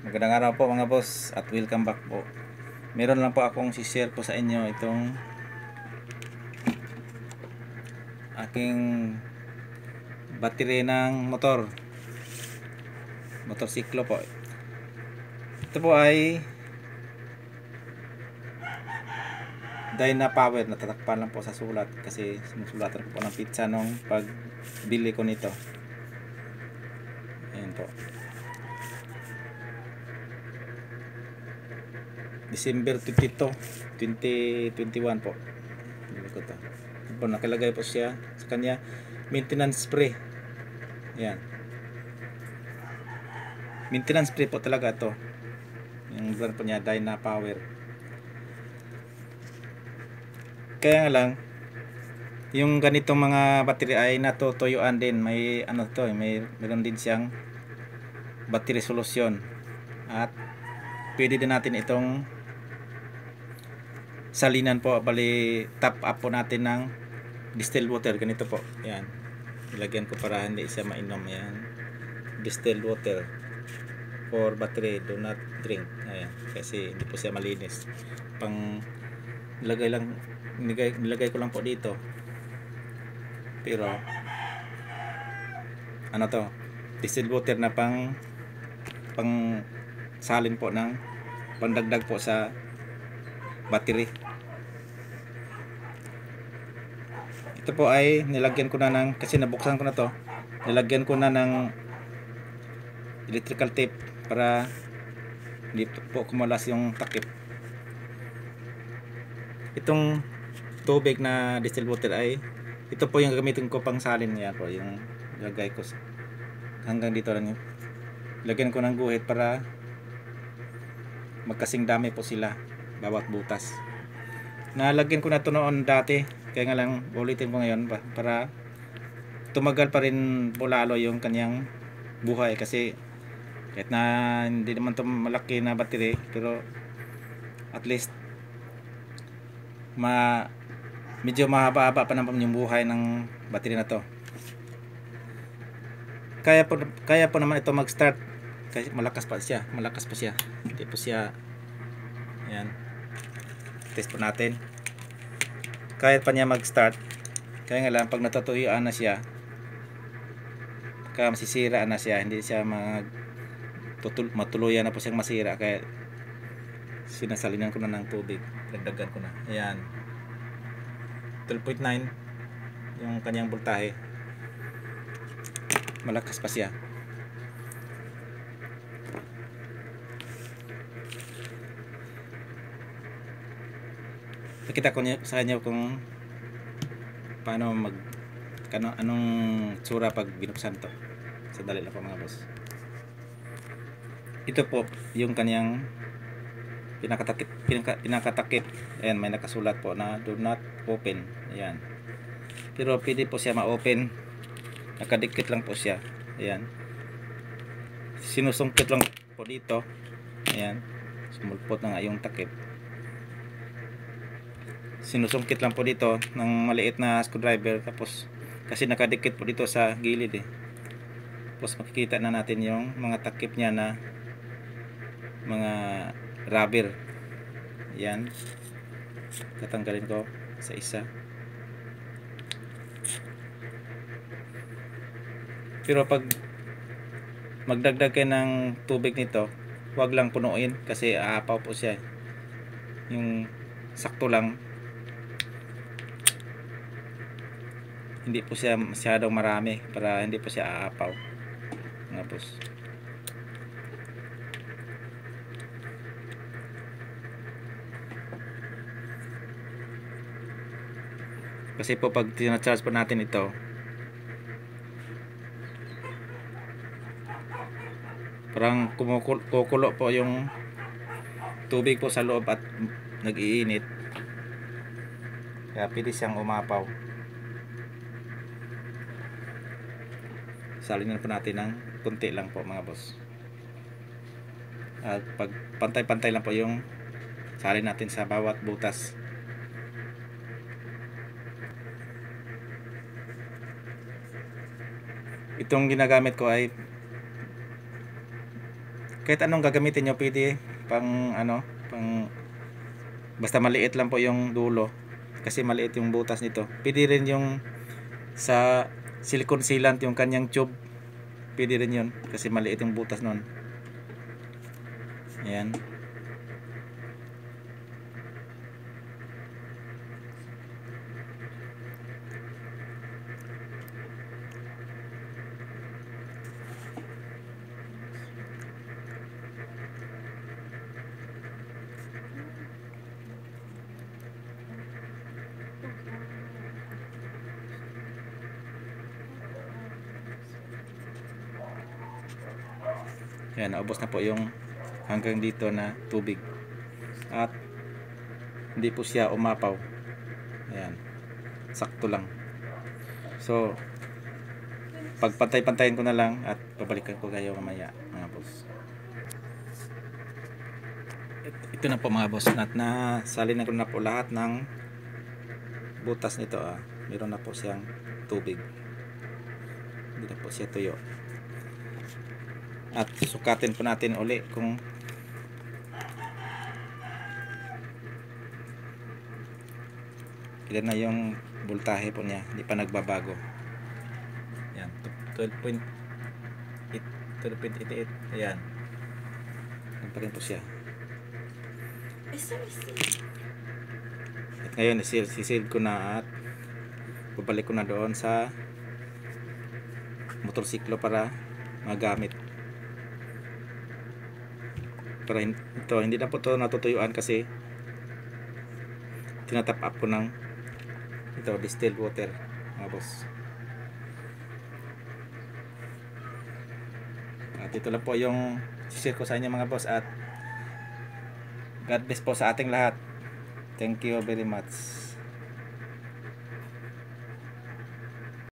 Magandang araw po mga boss at welcome back po. Meron lang po akong si-share po sa inyo itong aking battery ng motorsiklo po. Ito po ay Dynapower, natatakpan lang po sa sulat kasi sinusulatan ko po ng pizza nung pagbili ko nito. Ayan po, December 22, 2021 po. Bili ko to. Po, nakalagay po siya sa kanya maintenance spray. Yan, maintenance spray po talaga to. Yung brand po niya Dynapower. Kaya nga lang yung ganitong mga battery ay natutuyuan din. May ano to, meron din siyang battery solution at pwede din natin itong salinan po, bali top up po natin ng distilled water. Ganito po, yan, ilagyan ko para hindi siya mainom. Yan, distilled water for battery, do not drink. Ayan, kasi hindi po siya malinis. Pang nilagay ko lang po dito, pero ano to, distilled water na pang salin po ng pandagdag po sa battery. Ito po ay nilagyan ko na ng, kasi nabuksan ko na to, nilagyan ko na ng electrical tape para hindi po kumalas yung takip. Itong tubig na distilled water ay ito po yung gagamitin ko pang salin. Yan po yung lagay ko hanggang dito lang yun. Lagyan ko ng guhit para magkasing dami po sila bawat butas. Nalagyan ko na to noon dati, kaya nga lang ulitin ko ngayon para tumagal pa rin po lalo yung kanyang buhay. Kasi kahit na hindi naman to malaki na battery, pero at least medyo mahaba-haba pa naman yung buhay ng battery na to. Kaya po naman ito mag-start kasi malakas pa siya, hindi po siya, yan, test po natin, kaya pa niya mag-start. Kaya nga lang pag natutuyuan na siya, kaya masisira na siya, hindi siya matuluyan na po siyang masira. Kaya sinasalinan ko na ng tubig, dagdagan ko na. Ayan, 12.9 yung kanyang voltahe, malakas pa siya. Nakita ko sa inyo kung paano anong tsura pag binuksan to. Sandali lang po mga boss. Ito po yung kanyang pinakatakip. Ayan, may nakasulat po na do not open. Ayan, pero pwede po siya ma-open, nakadikit lang po siya. Ayan, sinusungkit lang po dito. Ayan, sumulpot na nga yung takip. Sinusungkit lang po dito ng maliit na screwdriver, tapos kasi nakadikit po dito sa gilid tapos makikita na natin yung mga takip niya na mga rubber. Yan, tatanggalin ko sa isa. Pero pag magdagdag kayo ng tubig nito, huwag lang punuin kasi aapaw po siya. Yung sakto lang, hindi po siya masyadong marami para hindi po siya aapaw mga boss. Kasi po pag tina-charge po natin ito, parang kumukulo po yung tubig po sa loob at nag-iinit, kaya pwede siyang umapaw. Salinan po natin ng kunti lang po mga boss, at pag pantay-pantay lang po yung salin natin sa bawat butas. Itong ginagamit ko ay Kahit anong gagamitin nyo, pwede pang ano, pang basta maliit lang po yung dulo kasi maliit yung butas nito. Pwede rin yung sa silicone sealant yung kanyang tube, pwede rin yun kasi maliit yung butas nun. Ayan. Ayan, naubos na po yung hanggang dito na tubig at hindi po siya umapaw. Ayan, sakto lang. So pagpantay-pantayin ko na lang at babalikan ko kayo mamaya mga boss. Ito na po mga boss, na salin na ko na po lahat ng butas nito. Meron na po siyang tubig, hindi na po siya tuyo. At sukatin po natin uli kung ilan na yung voltahe po niya, hindi pa nagbabago. Yan, 12.88. Ayan, yan pa rin po siya. At ngayon sisil ko na at babalik ko na doon sa motorsiklo para magamit. Para ito, hindi na po ito natutuyuan kasi tinatap up ko ng ito, distilled water mga boss. At ito lang po yung share ko sa inyo mga boss, at God bless po sa ating lahat. Thank you very much.